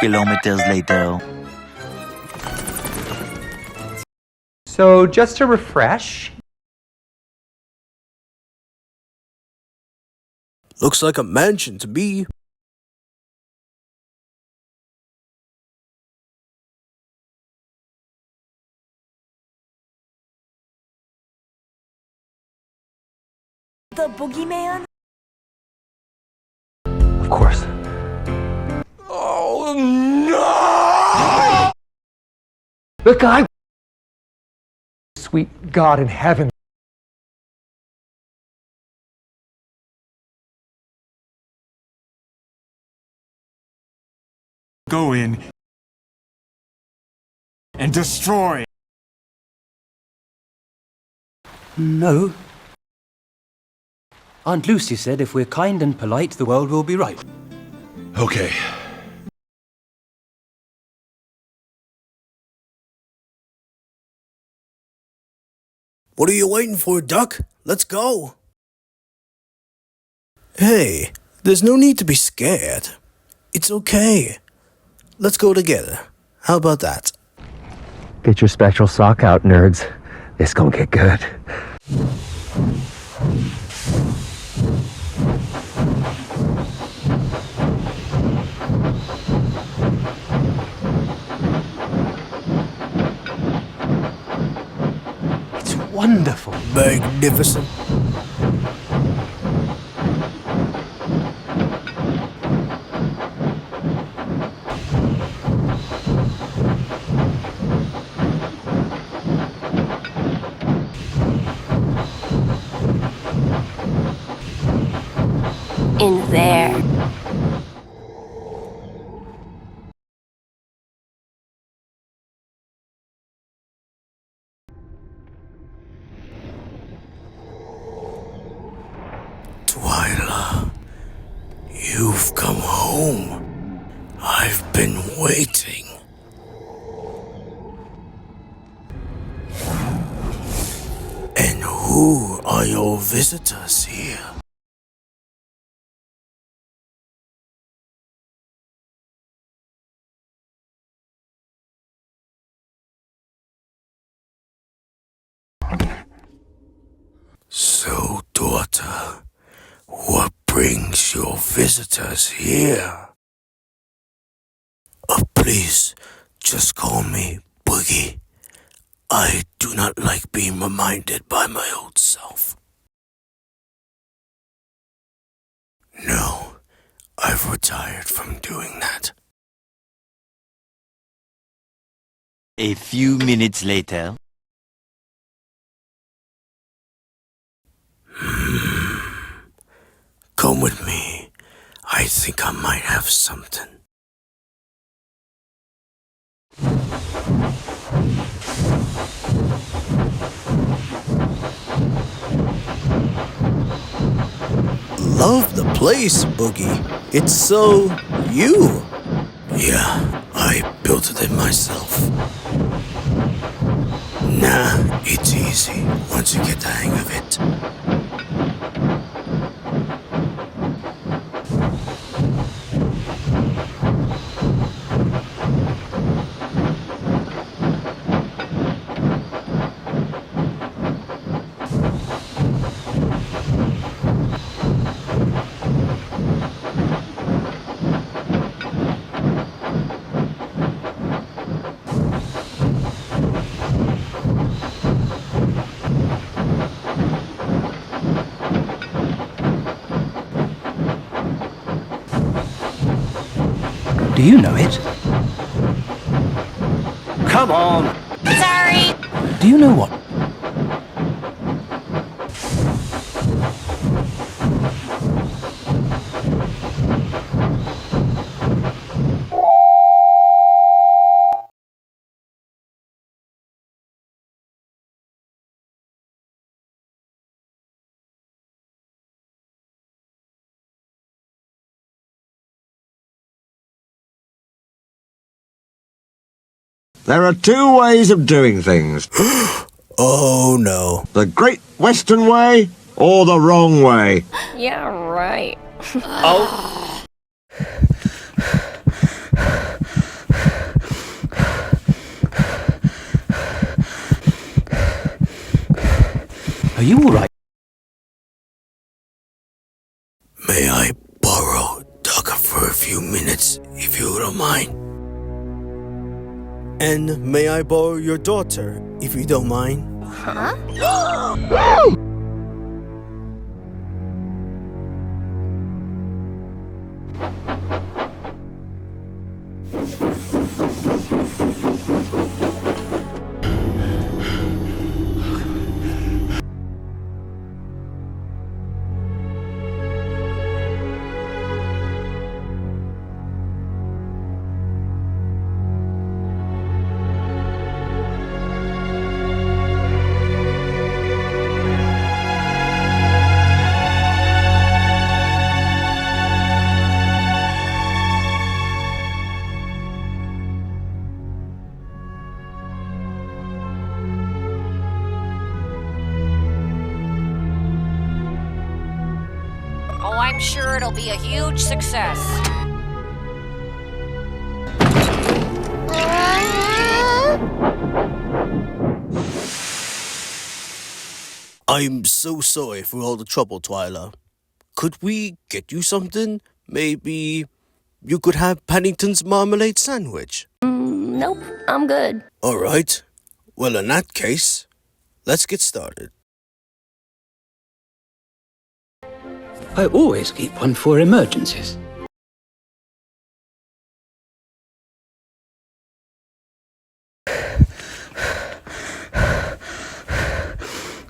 kilometers later. So, just to refresh. Looks like a mansion to me. The boogeyman? Of course. Oh no! The guy. Sweet God in heaven. Go in and destroy. No. Aunt Lucy said if we're kind and polite, the world will be right. Okay. What are you waiting for, Duck? Let's go. Hey, there's no need to be scared. It's okay. Let's go together. How about that? Get your special sock out, nerds. This gonna get good. It's wonderful. Magnificent. In there. Twyla, you've come home. I've been waiting. And who are your visitors here? So, daughter, what brings your visitors here? Please, just call me Boogie. I do not like being reminded by my old self. No, I've retired from doing that. A few minutes later. Come with me. I think I might have something. Love the place, Boogie. It's so you. Yeah, I built it myself. Nah, it's easy once you get the hang of it. Do you know it? Come on! Sorry! Do you know what? There are two ways of doing things. Oh no. The Great Western Way or the wrong way. Yeah, right. you all right? May I borrow Duck for a few minutes, if you don't mind? And may I borrow your daughter, if you don't mind? Oh, I'm sure it'll be a huge success. I'm so sorry for all the trouble, Twyla. Could we get you something? Maybe you could have Paddington's marmalade sandwich. Nope, I'm good. All right. Well, in that case, let's get started. I always keep one for emergencies.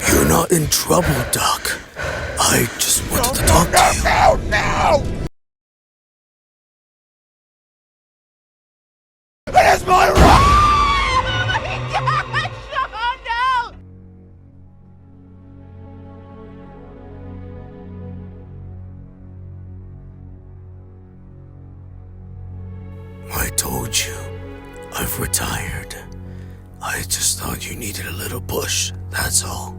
You're not in trouble, Doc. I just wanted to talk to you. No! I told you, I've retired. I just thought you needed a little push, that's all.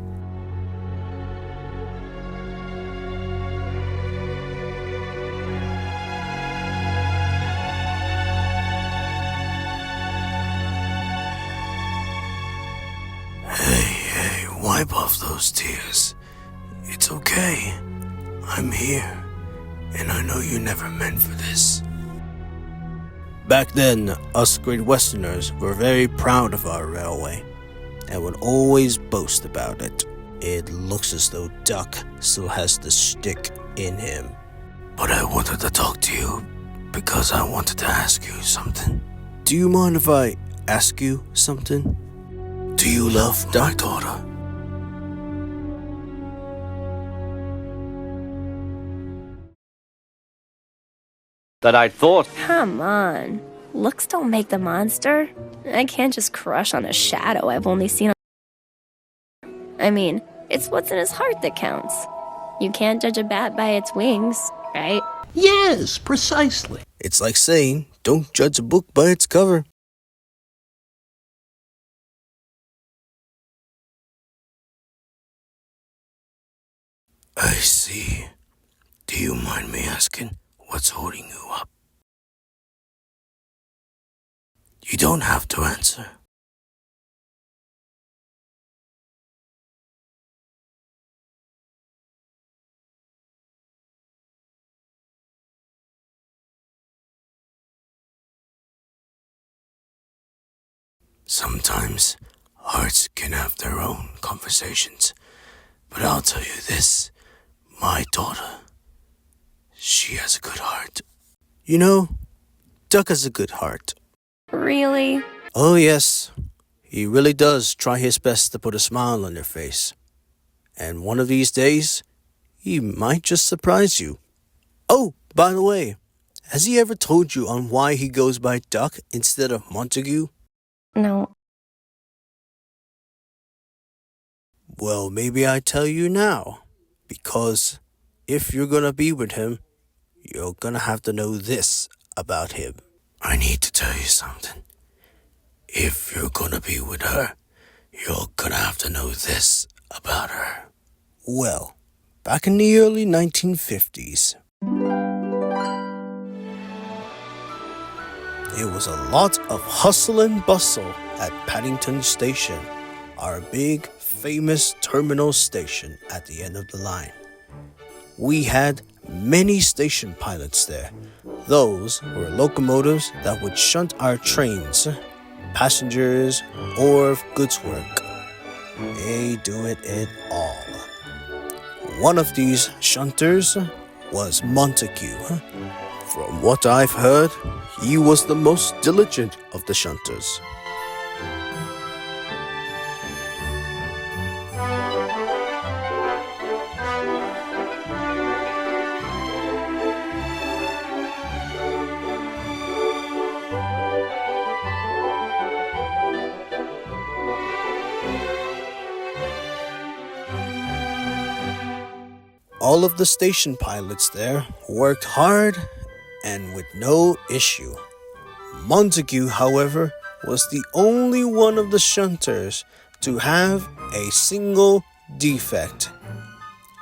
Hey, wipe off those tears. It's okay. I'm here, and I know you never meant for this. Back then, us Great Westerners were very proud of our railway and would always boast about it. It looks as though Duck still has the stick in him. But I wanted to talk to you because I wanted to ask you something. Do you mind if I ask you something? Do you love my daughter? That I thought. Come on. Looks don't make the monster. I can't just crush on a shadow I've only seen on... I mean, it's what's in his heart that counts. You can't judge a bat by its wings, right? Yes, precisely. It's like saying, don't judge a book by its cover. I see. Do you mind me asking what's holding you up? You don't have to answer. Sometimes hearts can have their own conversations, but I'll tell you this, my daughter, she has a good heart. You know, Duck has a good heart. Really? Oh yes, he really does try his best to put a smile on your face. And one of these days, he might just surprise you. Oh, by the way, has he ever told you on why he goes by Duck instead of Montague? No. Well, maybe I tell you now, because if you're gonna be with him, you're gonna have to know this about him. I need to tell you something. If you're gonna be with her, you're gonna have to know this about her. Well, back in the early 1950s, there was a lot of hustle and bustle at Paddington Station. our big, famous terminal station at the end of the line. We had many station pilots there. Those were locomotives that would shunt our trains, passengers, or goods work. They do it all. One of these shunters was Montague. From what I've heard, he was the most diligent of the shunters. All of the station pilots there worked hard and with no issue. Montague, however, was the only one of the shunters to have a single defect.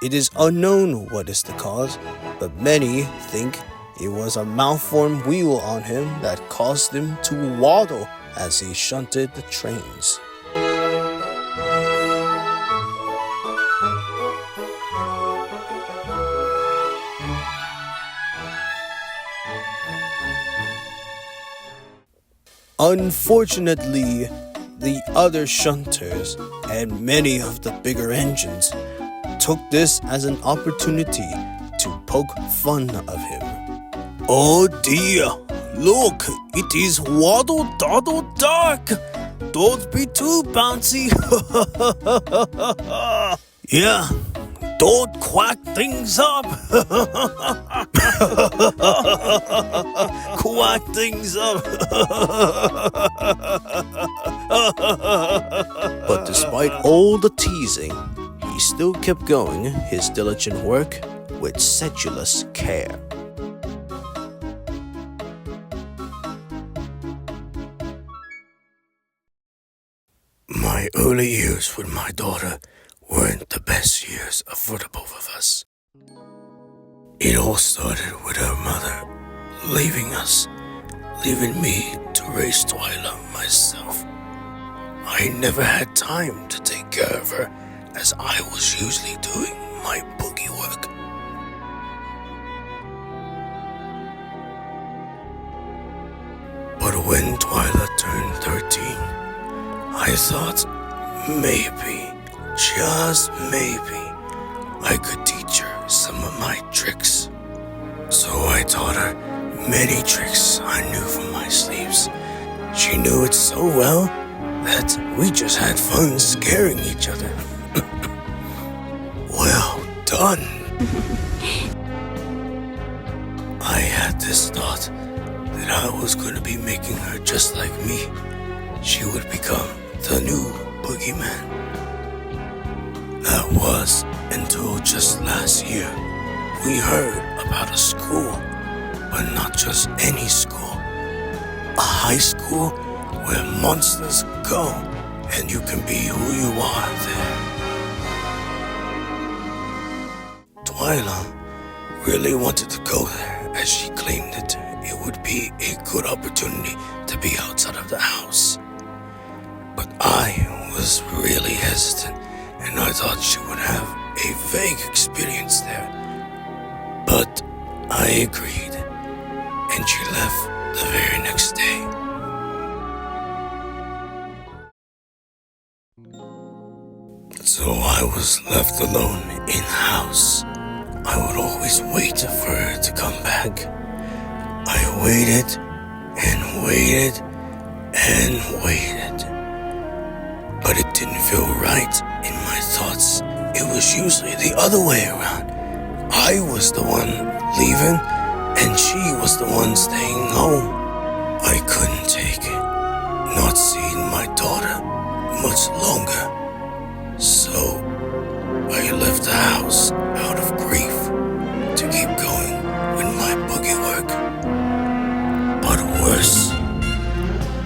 It is unknown what is the cause, but many think it was a malformed wheel on him that caused him to waddle as he shunted the trains. Unfortunately, the other shunters and many of the bigger engines took this as an opportunity to poke fun of him. Oh dear, look, it is waddle-daddle dark. Don't be too bouncy. Yeah, don't quack things up. Quack things up. But despite all the teasing, he still kept going his diligent work with sedulous care. My early years with my daughter weren't the best years for the both of us. It all started with her mother leaving us, leaving me to raise Twyla myself. I never had time to take care of her as I was usually doing my boogie work. But when Twyla turned 13, I thought maybe, just maybe, I could teach her some of my tricks. So I taught her many tricks I knew from my sleeves. She knew it so well that we just had fun scaring each other. Well done. I had this thought that I was going to be making her just like me. She would become the new boogeyman. That was until just last year. We heard about a school, but not just any school. A high school where monsters go and you can be who you are there. Twyla really wanted to go there as she claimed it would be a good opportunity to be outside of the house. But I was really hesitant and I thought she would have a vague experience there. But I agreed, and she left the very next day. So I was left alone in the house. I would always wait for her to come back. I waited and waited and waited. But it didn't feel right in my thoughts. It was usually the other way around. I was the one leaving, and she was the one staying home. I couldn't take it, not seeing my daughter much longer. So I left the house out of grief to keep going with my boogie work. But worse,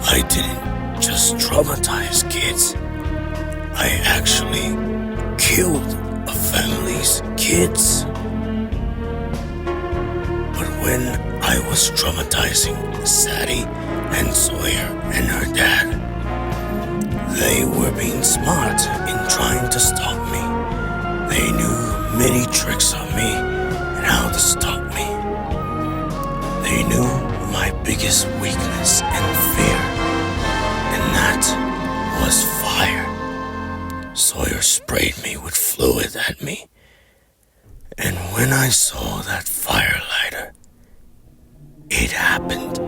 I didn't just traumatize kids. I actually killed a family's kids. But when I was traumatizing Sadie and Sawyer and her dad, They were being smart in trying to stop me. They knew many tricks on me and how to stop me. They knew my biggest weakness and fear, and that was fire. Sawyer sprayed me with fluid at me, and when I saw that fire lighter, it happened.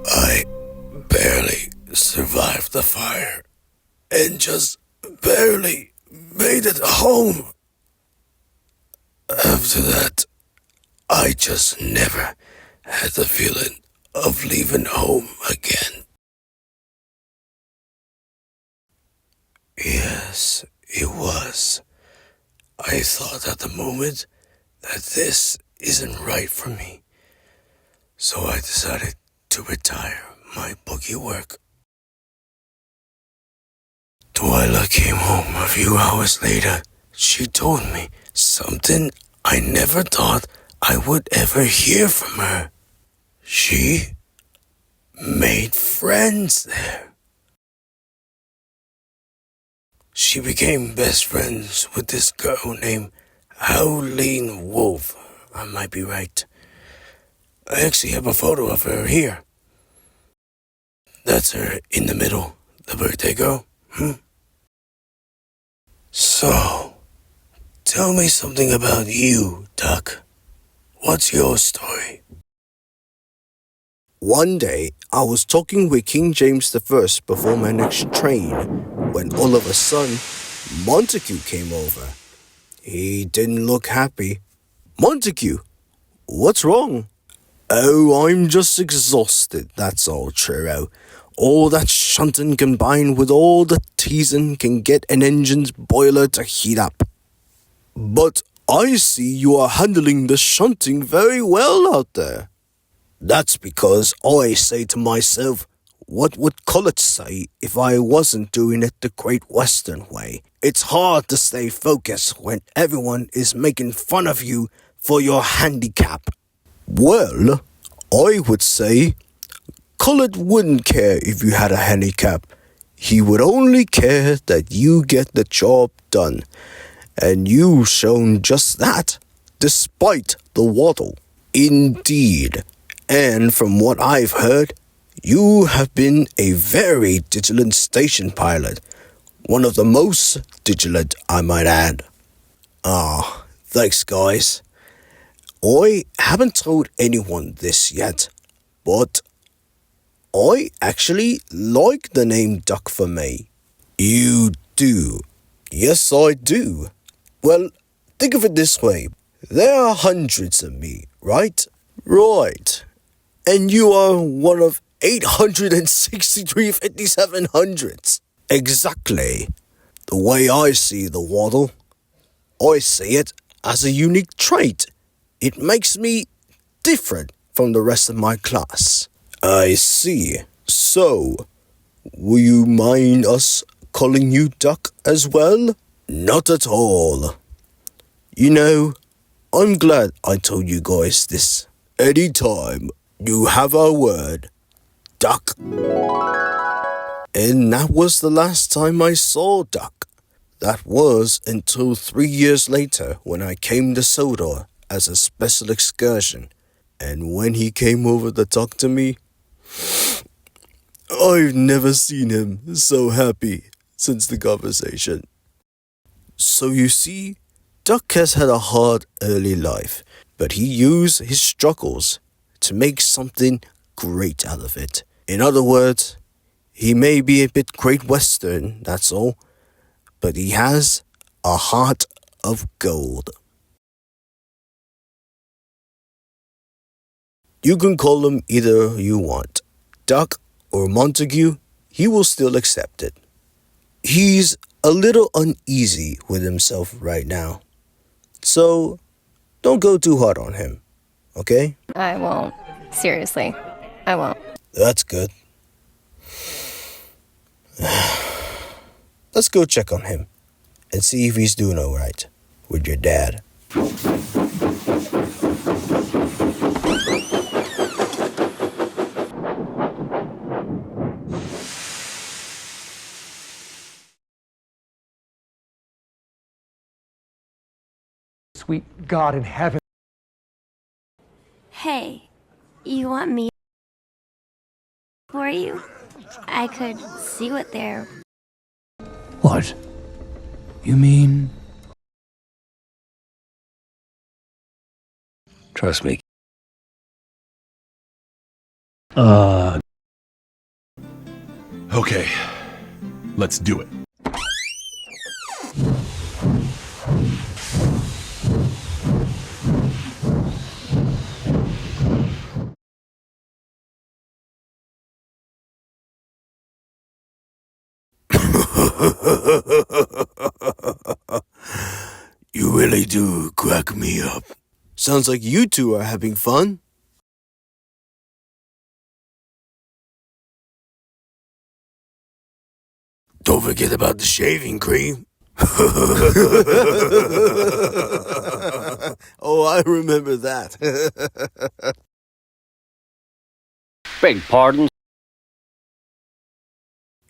I barely survived the fire and just barely made it home. After that, I just never had the feeling of leaving home again. Yes, it was. I thought at the moment that this isn't right for me. So I decided to retire my boogie work. Twyla came home a few hours later. She told me something I never thought I would ever hear from her. She made friends there. She became best friends with this girl named Howleen Wolf. I might be right. I actually have a photo of her here. That's her in the middle, the birthday girl. So, tell me something about you, Duck. What's your story? One day, I was talking with King James I before my next train, when all of a sudden, Montague came over. He didn't look happy. Montague, what's wrong? Oh, I'm just exhausted, that's all, Churro. All that shunting combined with all the teasing can get an engine's boiler to heat up. But I see you are handling the shunting very well out there. That's because I say to myself, what would Collett say if I wasn't doing it the Great Western way? It's hard to stay focused when everyone is making fun of you for your handicap. Well, I would say Collett wouldn't care if you had a handicap. He would only care that you get the job done. And you've shown just that, despite the waddle. Indeed. And from what I've heard, you have been a very vigilant station pilot. One of the most vigilant, I might add. Thanks, guys. I haven't told anyone this yet, but I actually like the name Duck for me. You do? Yes, I do. Well, think of it this way. There are hundreds of me, right? Right. And you are one of 863 5700s. Exactly. The way I see the waddle, I see it as a unique trait. It makes me different from the rest of my class. I see. So, will you mind us calling you Duck as well? Not at all. You know, I'm glad I told you guys this. Anytime you have our word, Duck. And that was the last time I saw Duck. That was until 3 years later when I came to Sodor as a special excursion. And when he came over to talk to me, I've never seen him so happy since the conversation. So you see, Duck has had a hard early life, but he used his struggles to make something great out of it. In other words, he may be a bit Great Western, that's all, but he has a heart of gold. You can call him either you want, Duck or Montague, he will still accept it. He's a little uneasy with himself right now, so don't go too hard on him, okay? I won't. Seriously, I won't. That's good. Let's go check on him and see if he's doing all right with your dad. Sweet God in heaven. Hey, you want me for you? I could see what they're... What? You mean? Trust me. Okay, let's do it. You really do crack me up. Sounds like you two are having fun. Don't forget about the shaving cream. Oh, I remember that. Beg pardon?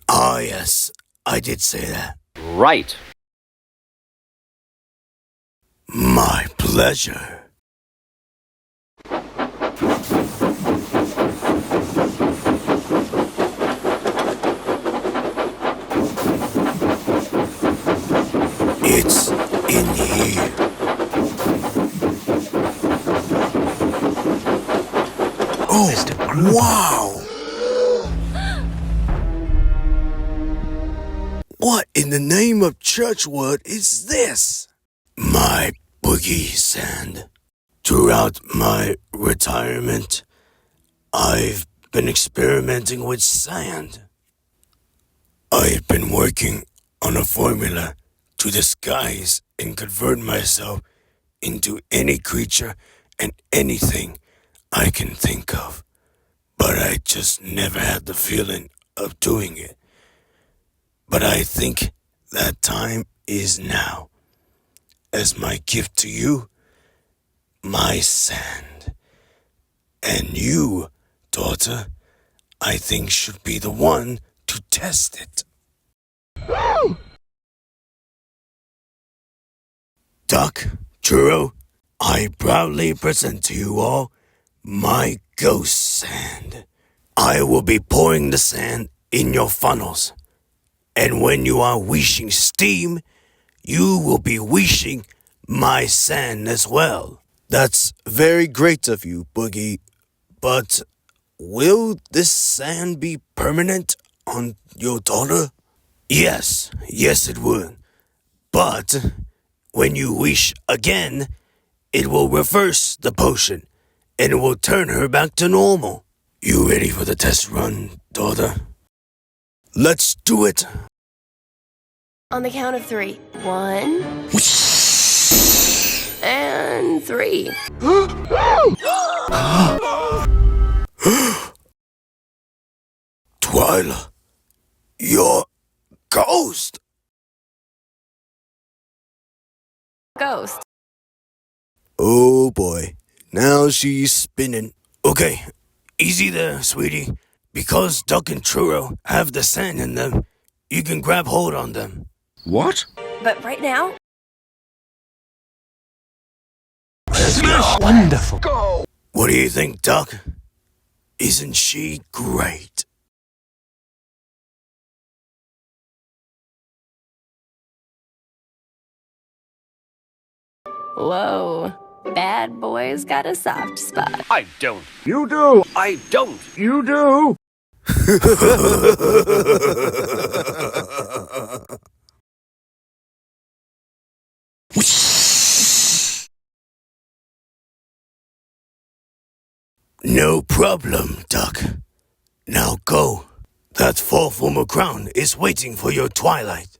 Ah, yes, I did say that. Right. My pleasure. It's in here. Oh, wow! What in the name of Churchwood is this? My boogie sand. Throughout my retirement, I've been experimenting with sand. I've been working on a formula to disguise and convert myself into any creature and anything I can think of. But I just never had the feeling of doing it. But I think that time is now. As my gift to you, my sand. And you, daughter, I think should be the one to test it. Duck, Churro, I proudly present to you all my ghost sand. I will be pouring the sand in your funnels. And when you are wishing steam, you will be wishing my sand as well. That's very great of you, Boogie. But will this sand be permanent on your daughter? Yes it would. But when you wish again, it will reverse the potion and it will turn her back to normal. You ready for the test run, daughter? Let's do it. On the count of 3. 1... and 3. Twyla, you're ghost. Ghost. Oh boy, now she's spinning. Okay, easy there, sweetie. Because Duck and Churro have the sand in them, you can grab hold on them. What? But right now, Wonderful. What do you think, Duck? Isn't she great? whoa, bad boy's got a soft spot. I don't. You do. I don't. You do. No problem, Duck. Now go. That fall former crown is waiting for your twilight.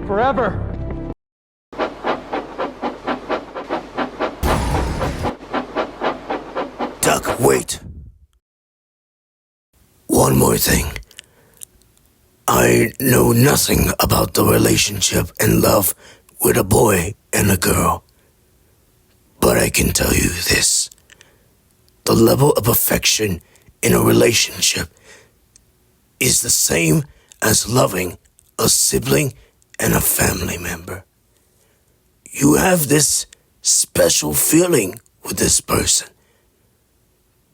Forever! Duck, wait. One more thing. I know nothing about the relationship and love with a boy and a girl. But I can tell you this. The level of affection in a relationship is the same as loving a sibling and a family member. You have this special feeling with this person.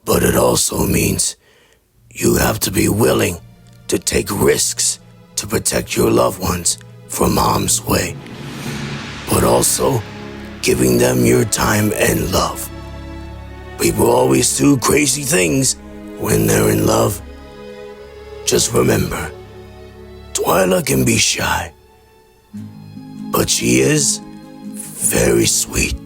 But it also means you have to be willing to take risks to protect your loved ones from harm's way, but also giving them your time and love. People always do crazy things when they're in love. Just remember, Twyla can be shy, but she is very sweet.